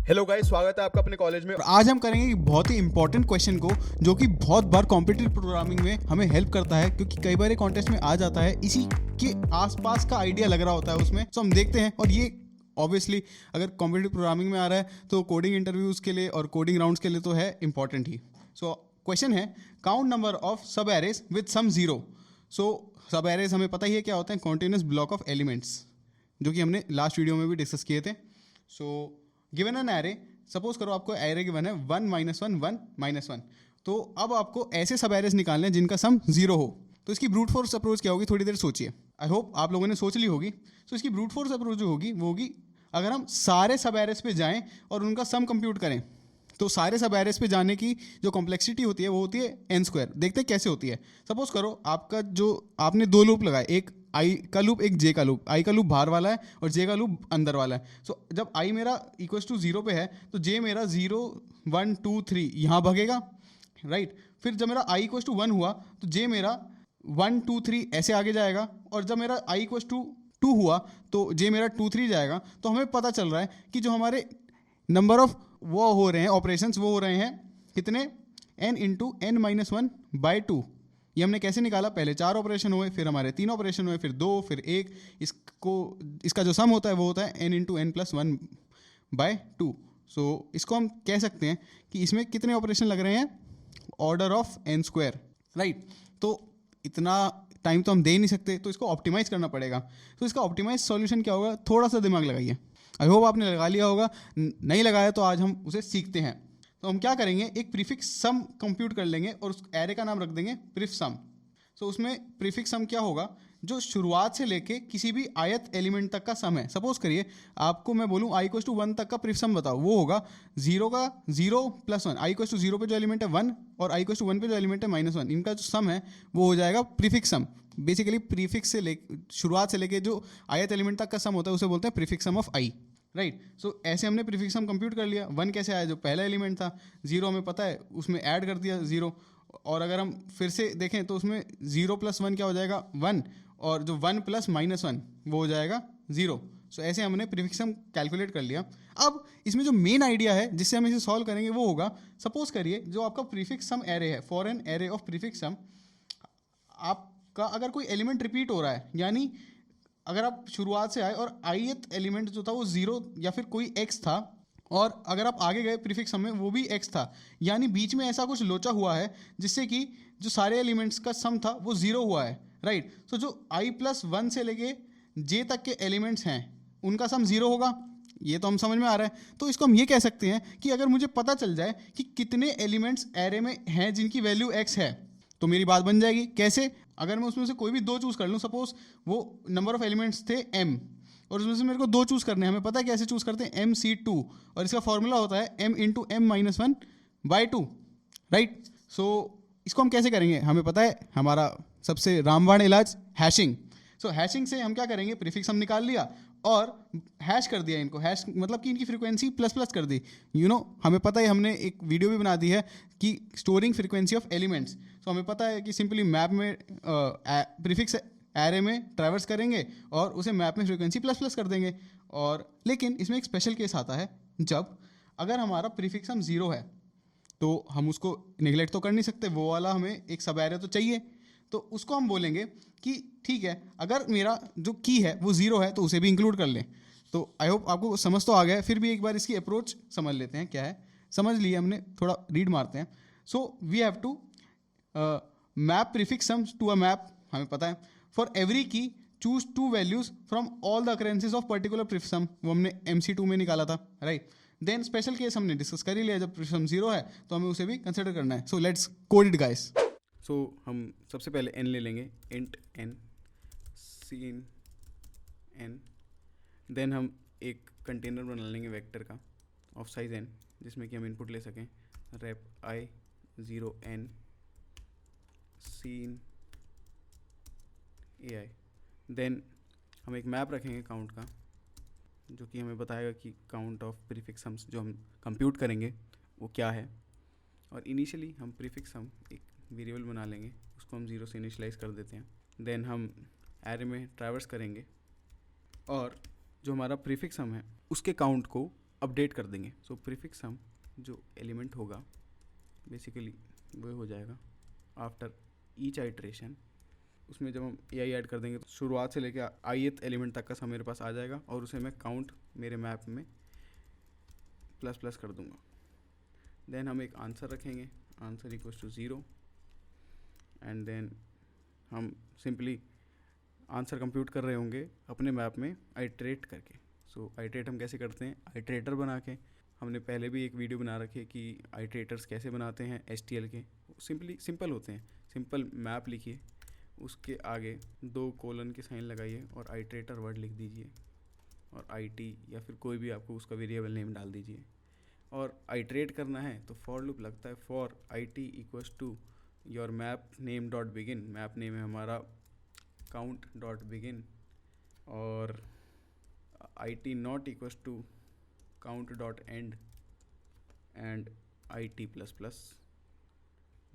Hello guys, स्वागत है आपका अपने कॉलेज में। और आज हम करेंगे एक बहुत ही इंपॉर्टेंट क्वेश्चन को जो कि बहुत बार कॉम्पिटिटिव प्रोग्रामिंग में हमें हेल्प करता है, क्योंकि कई बार ये कॉन्टेस्ट में आ जाता है, इसी के आसपास का आइडिया लग रहा होता है उसमें। तो हम देखते हैं, और ये ऑब्वियसली अगर कॉम्पिटिटिव प्रोग्रामिंग में आ रहा है तो कोडिंग इंटरव्यूज के लिए और कोडिंग राउंड्स के लिए तो है इंपॉर्टेंट ही। सो क्वेश्चन है, काउंट नंबर ऑफ सब एरेज विद सम जीरो। सो सब एरेज हमें पता ही है क्या होते हैं, कॉन्टिन्यूस ब्लॉक ऑफ एलिमेंट्स, जो कि हमने लास्ट वीडियो में भी डिस्कस किए थे। So given an array, suppose करो आपको एरे गिवन है 1 -1 1 -1, तो अब आपको ऐसे सब एरेज निकालने हैं जिनका सम जीरो हो। तो इसकी ब्रूट फोर्स अप्रोच क्या होगी, थोड़ी देर सोचिए। आई होप आप लोगों ने सोच ली होगी। सो इसकी ब्रूट फोर्स अप्रोच जो होगी वो होगी, अगर हम सारे सब एरेज पे जाएं और उनका सम कंप्यूट करें, तो सारे सब एरेज पे जाने की जो कॉम्प्लेक्सिटी होती है वो होती है n स्क्वायर। देखते हैं कैसे होती है। सपोज करो आपका जो आपने दो लूप लगाए, एक आई का लूप एक जे का लूप। आई का लूप बाहर वाला है और जे का लूप अंदर वाला है। सो जब आई मेरा इक्वल्स टू जीरो पे है तो जे मेरा 0 1 2 3 यहाँ भागेगा, राइट। फिर जब मेरा आई इक्वल्स टू 1 हुआ तो जे मेरा 1 2 3 ऐसे आगे जाएगा, और जब मेरा आई इक्वल्स टू 2 हुआ तो जे मेरा 2 3 जाएगा। तो हमें पता चल रहा है कि जो हमारे नंबर ऑफ वो हो रहे हैं ऑपरेशंस, वो हो रहे हैं कितने, n into n minus one by two. ये हमने कैसे निकाला, पहले 4 ऑपरेशन हुए, फिर हमारे 3 ऑपरेशन हुए, फिर 2, फिर 1। इसका जो सम होता है वो होता है n into n plus one by two. So इसको हम कह सकते हैं कि इसमें कितने ऑपरेशन लग रहे हैं, order of n square, right. तो इतना टाइम तो हम दे ही नहीं सकते, तो इसको ऑप्टिमाइज करना पड़ेगा। तो इसका ऑप्टिमाइज सॉल्यूशन क्या होगा, थोड़ा सा दिमाग लगाइए। आई होप आपने लगा लिया होगा, नहीं लगाया तो आज हम उसे सीखते हैं। तो हम क्या करेंगे, एक प्रीफिक्स सम कंप्यूट कर लेंगे और उस एरे का नाम रख देंगे प्रीफ सम। सो उसमें प्रीफिक्स सम क्या होगा, जो शुरुआत से लेके किसी भी आयत एलिमेंट तक का सम है। सपोज करिए आपको मैं बोलूँ आई इक्वल्स टू 1 तक का प्रीफ सम बताओ, वो होगा 0 का 0 + 1। आई इक्वल्स टू 0 पे जो एलिमेंट है 1 और आई इक्वल्स टू 1 पे जो एलिमेंट है -1, इनका जो सम है वो हो जाएगा प्रीफिक्स सम। बेसिकली प्रीफिक्स से ले शुरुआत से लेके जो आयत एलिमेंट तक का सम होता है उसे बोलते हैं prefix sum of I, right. So ऐसे हमने प्रीफिक्स सम कंप्यूट कर लिया। 1 कैसे आया, जो पहला एलिमेंट था। 0 हमें पता है, उसमें ऐड कर दिया 0। और अगर हम फिर से देखें तो उसमें 0 + 1 क्या हो जाएगा 1, और जो 1 + -1 वो हो जाएगा 0। सो ऐसे हमने प्रीफिक्स सम कैलकुलेट कर लिया। अब इसमें जो मेन आइडिया है जिससे हम इसे सॉल्व करेंगे वो होगा, सपोज करिए जो आपका प्रीफिक्स सम एरे है, for n array of prefix sum, आपका अगर कोई एलिमेंट रिपीट हो रहा है, यानी अगर आप शुरुआत से आए और आईएथ एलिमेंट जो था वो 0 या फिर कोई x था, और अगर आप आगे गए प्रीफिक्स सम में वो भी x था, यानी बीच में ऐसा कुछ लोचा हुआ है जिससे कि जो सारे एलिमेंट्स का सम था वो 0 हुआ है, राइट। सो जो i + 1 से लेके j तक के एलिमेंट्स हैं उनका सम 0 होगा, ये तो हम समझ में आ रहा है। तो इसको हम ये कह सकते हैं कि अगर मुझे पता चल जाए कि कितने एलिमेंट्स एरे में हैं जिनकी वैल्यू x है, तो मेरी बात बन जाएगी। कैसे, अगर मैं उसमें से कोई भी 2 चूज़ कर लूँ, सपोज वो नंबर ऑफ एलिमेंट्स थे m और उसमें से मेरे को 2 चूज़ करने हैं। हमें पता है कैसे चूज़ करते हैं, MC2, और इसका फॉर्मूला होता है m into m minus one by two, right. So इसको हम कैसे करेंगे, हमें पता है हमारा सबसे रामबाण इलाज हैशिंग। सो हैशिंग से हम क्या करेंगे, प्रीफिक्स हम निकाल लिया और हैश कर दिया इनको। हैश मतलब कि इनकी फ्रीक्वेंसी ++ कर दी। हमें पता है, हमने एक वीडियो भी बना दी है कि स्टोरिंग फ्रीक्वेंसी ऑफ एलिमेंट्स। तो हमें पता है कि सिंपली मैप में प्रीफिक्स एरे में ट्रैवर्स करेंगे और उसे मैप में फ्रीक्वेंसी ++ कर देंगे। और लेकिन इसमें एक स्पेशल केस आता है, जब अगर हमारा प्रीफिक्स हम 0 है तो हम उसको निगलेक्ट तो कर नहीं सकते, वो वाला हमें एक सब एरे तो चाहिए। तो उसको हम बोलेंगे कि ठीक है, अगर मेरा जो की है वो 0 है तो उसे भी इंक्लूड कर लें। तो आई होप आपको समझ तो आ गया है, फिर भी एक बार इसकी अप्रोच समझ लेते हैं क्या है। समझ लिए हमने, थोड़ा रीड मारते हैं। So we have to map prefix sum to a map, हमें पता है। For every key choose 2 values from all the occurrences of particular prefix sum, वो हमने MC2 में निकाला था, राइट। देन स्पेशल केस हमने डिस्कस कर ही लिया, जब प्रीफिक्स सम 0 है तो हमें उसे भी कंसिडर करना है। So let's code it guys. So हम सबसे पहले n ले लेंगे, int n sin n। Then हम एक कंटेनर बना लेंगे वेक्टर का ऑफ साइज n, जिसमें कि हम इनपुट ले सकें rep I 0 n sin ai। Then हम एक मैप रखेंगे काउंट का, जो कि हमें बताएगा कि काउंट ऑफ प्रीफिक्स सम्स जो हम कंप्यूट करेंगे वो क्या है। और इनिशियली हम प्रीफिक्स सम एक वेरिएबल बना लेंगे, उसको हम 0 से इनिशियलाइज कर देते हैं। देन हम एरे में ट्रैवर्स करेंगे और जो हमारा प्रीफिक्स सम है उसके काउंट को अपडेट कर देंगे। सो प्रीफिक्स सम जो एलिमेंट होगा बेसिकली वो हो जाएगा आफ्टर ईच आइट्रेशन। उसमें जब हम AI ऐड कर देंगे तो शुरुआत से लेकर ith एलिमेंट तक का सम मेरे पास आ जाएगा और उसे मैं काउंट मेरे मैप में प्लस प्लस कर दूंगा। देन हम एक आंसर रखेंगे, answer equals to 0 and then हम सिंपली आंसर कंप्यूट कर रहे होंगे अपने मैप में आइट्रेट करके। सो आइट्रेट हम कैसे करते हैं, आइट्रेटर बना के। हमने पहले भी एक वीडियो बना रखी है कि आइट्रेटर्स कैसे बनाते हैं HTL के। सिंपल होते हैं, सिंपल मैप लिखिए, उसके आगे 2 कोलन के साइन लगाइए और आइट्रेटर वर्ड लिख दीजिए और IT या फिर कोई भी आपको उसका वेरिएबल नेम डाल दीजिए और आइट्रेट करना है तो फॉर लूप लगता है for IT equals to your map name dot begin. Map name है हमारा काउंट डॉट बिगिन और IT not equals to count dot end and IT plus plus.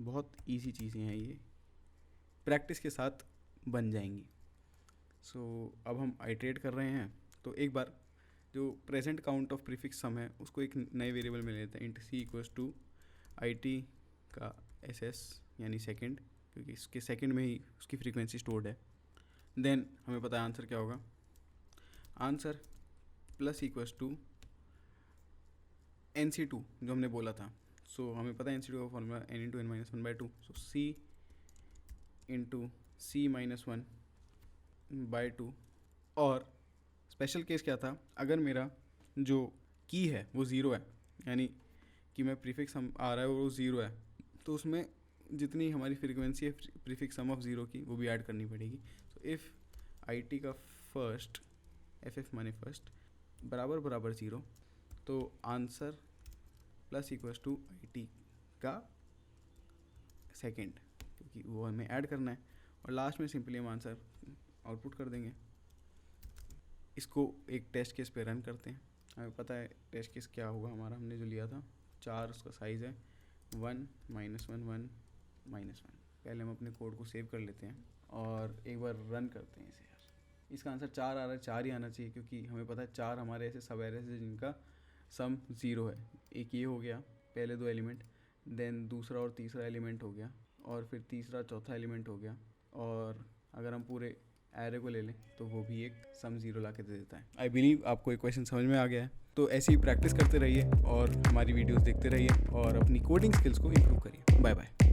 बहुत इजी चीज़ें हैं ये, प्रैक्टिस के साथ बन जाएंगी। सो अब हम आइट्रेट कर रहे हैं तो एक बार जो present count of prefix sum है उसको एक नए वेरिएबल में लेते हैं, int C equals to IT का SS यानी सेकंड, क्योंकि इसके सेकंड में ही उसकी फ्रीक्वेंसी स्टोर्ड है। देन हमें पता है आंसर क्या होगा, answer plus equals to NC2 जो हमने बोला था। सो हमें पता है NC2 का formula n into n minus 1/2। सो C इंटू C माइनस 1/2। और स्पेशल केस क्या था, अगर मेरा जो की है वो 0 है, यानी कि मैं प्रीफिक्स सम आ रहा है और वो 0 है, तो उसमें जितनी हमारी फ्रीक्वेंसी है प्रीफिक्स सम ऑफ 0 की वो भी ऐड करनी पड़ेगी। सो इफ़ IT का फर्स्ट FF माने फर्स्ट बराबर बराबर 0 तो answer plus equals to IT का सेकंड, क्योंकि वो हमें ऐड करना है और लास्ट में सिंपली हम आंसर आउटपुट कर देंगे। इसको एक टेस्ट केस पे रन करते हैं। हमें पता है टेस्ट केस क्या होगा हमारा, हमने जो लिया था 4 उसका साइज़ है 1 -1 1 -1। पहले हम अपने कोड को सेव कर लेते हैं और एक बार रन करते हैं इसे। यार इसका आंसर 4 आ रहा है, 4 ही आना चाहिए क्योंकि हमें पता है 4 हमारे ऐसे सब एरेस है जिनका सम 0 है। एक ये हो गया पहले 2 एलिमेंट, देन दूसरा और तीसरा एलिमेंट हो गया और फिर तीसरा चौथा एलिमेंट हो गया, और अगर हम पूरे एरे को ले लें तो वो भी एक सम 0 ला के दे देता है। आई बिलीव आपको एक क्वेश्चन समझ में आ गया है। तो ऐसे ही प्रैक्टिस करते रहिए और हमारी वीडियोस देखते रहिए और अपनी कोडिंग स्किल्स को इम्प्रूव करिए। Bye bye.